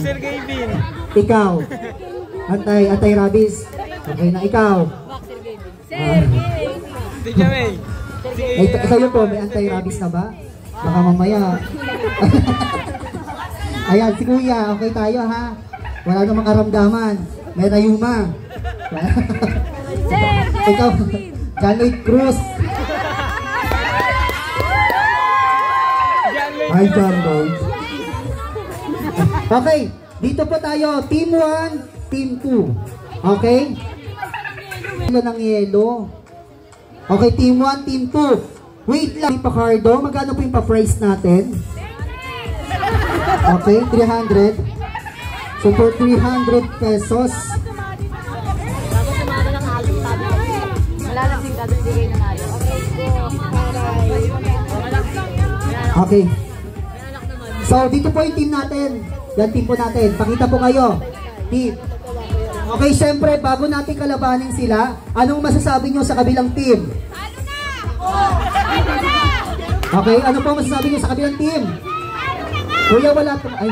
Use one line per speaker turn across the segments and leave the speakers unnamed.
Boxer Gavin.
Ikaw. Anti-rabies. Okay na, ikaw.
Boxer Gavin. Sir Gavin.
Sige, May.
Ikaw yun po, may anti-rabies na ba? Baka mamaya. Ayan, si Kuya, okay tayo ha. Wala namang karamdaman. May rayuma.
Sir
Ikaw, John Lloyd Cruz. Hi, John Lloyd. Okay, dito po tayo. Team 1, Team 2. Okay? Yelo ng yelo. Okay, Team 1, Team 2. Wait lang, Pacardo. Magkano po yung pa-price natin? Okay, 300. So, for 300 pesos.
Bago sumama ng halo, sabi ko, wala lang sing gagawin bigay ng halo. Okay, go.
Okay. So, dito po yung team natin. Yan, team po natin. Pakita po kayo. Team. Okay, syempre, bago natin kalabanin sila, anong masasabi nyo sa kabilang team? Okay, ano po masasabi nyo sa kabilang team? Kuya, wala po. Ay.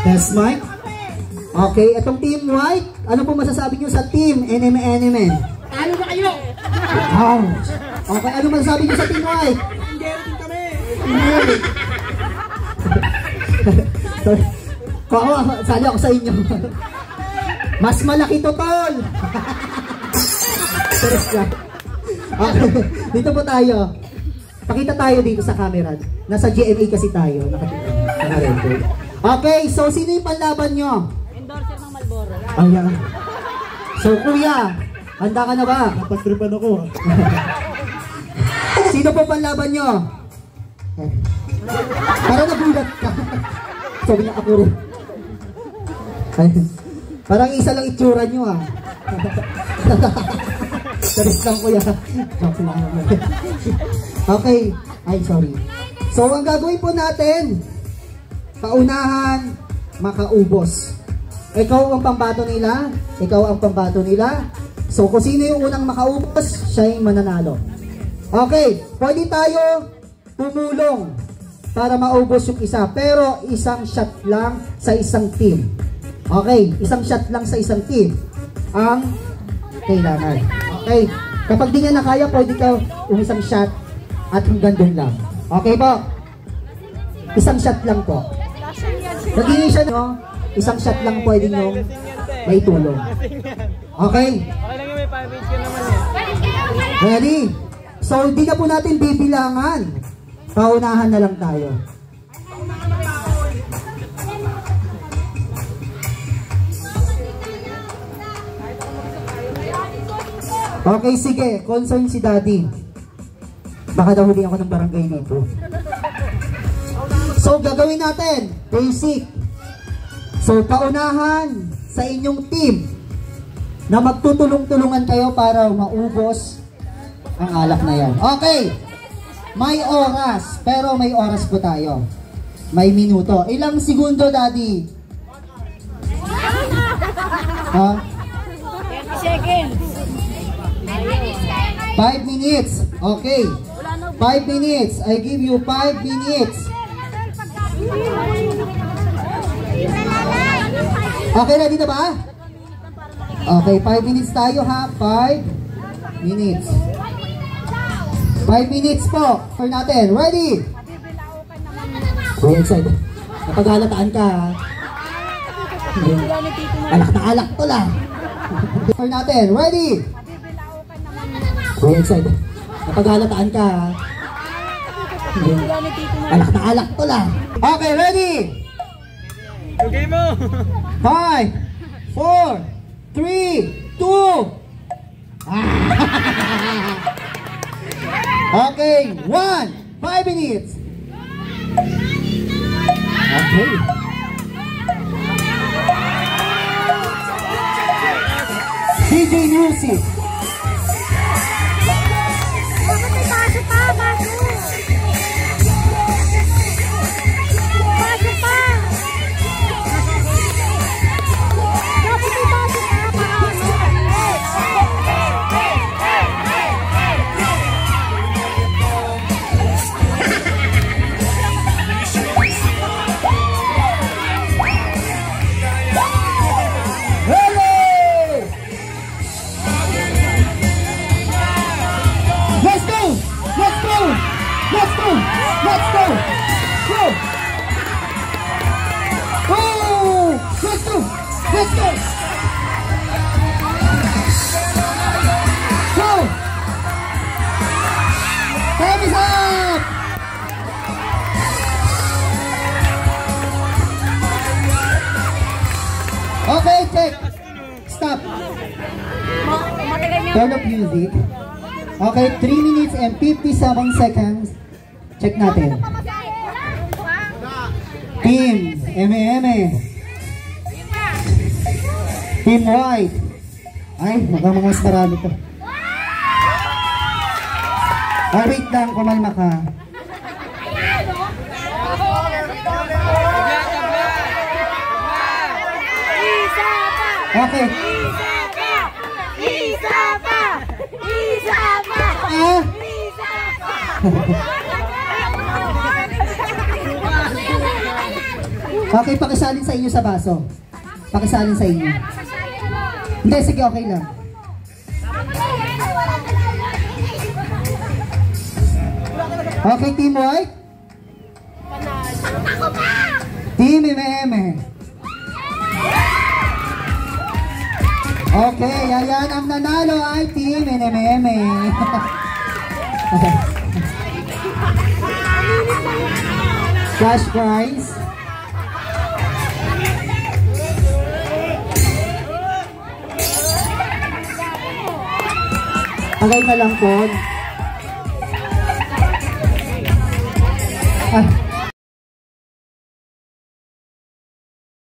Test mic. Okay, itong team white, ano po masasabi nyo sa team NMN?
Talo na kayo!
Ouch! Okay, ano masasabi nyo sa team white?
Hindi kami!
Sali ako sa inyo. Mas malaki to, tol! Okay, dito po tayo. Pakita tayo dito sa camera. Nasa GMA kasi tayo. Naka-record. Okay, so sino yung panlaban nyo?
Endorser ng Malboro.
Ayan. So, kuya, handa ka na ba?
Napastripan ako.
Sino po panlaban nyo? Para nagulat ka. Sabi niya ako rin. Ay, parang isa lang itsura nyo ah. Saris lang kuya. Okay. Ay, sorry. So, ang gagawin po natin, paunahan, makaubos. Ikaw ang pambato nila. Ikaw ang pambato nila. So, kung sino yung unang makaubos, siya yung mananalo. Okay. Pwede tayo tumulong para maubos yung isa. Pero, isang shot lang sa isang team. Okay. Isang shot lang sa isang team ang kailangan. Okay. Kapag di niya na kaya, pwede ka isang shot at hanggang doon lang. Okay po? Isang shot lang po. Naging siya no? Isang shot lang pwede nyo may tulong. Okay?
Okay lang yung may 5 ka naman eh.
Ready? So, hindi na po natin bibilangan. Paunahan na lang tayo. Okay, sige. Concern si Daddy. Baka nahuli ako ng barangay dito. So, gagawin natin. Basic. So, paunahan sa inyong team na magtutulong-tulungan kayo para maubos ang alak na yan. Okay. May oras. Pero may oras po tayo. May minuto. Ilang segundo, Daddy? Ha?
30 seconds.
5 minutes. Okay. 5 minutes. I give you 5 minutes. Okay, ready na ba? Okay, 5 minutes tayo ha. 5 minutes. 5 minutes po for natin. Ready? Excited. Napaghalataan ka ha. Alak na alak to lang. For natin. Ready? Excited. Napaghalataan ka ha. Alak na alak to lang. Okay, ready?
Okay mo!
5, 4, 3, 2. Okay, 1. 5 minutes. Okay. DJ Music.
Bakit may baso pa? Baso! Baso pa! Bakit may baso pa?
Roll of music. Okay, 3 minutes and 57 seconds. Check natin. Team M&M. Team White. Ay, mukhang mas marami to. Oh, wait lang, kumalma ka. Okay. Ah? Okay, pakisalin sa inyo sa baso. Pakisalin sa inyo. Hindi, sige, okay lang. Okay, Team White. Team M&M. Okay, ayan, ang nanalo ay Team M&M. Cash prize. Tagay na lang po.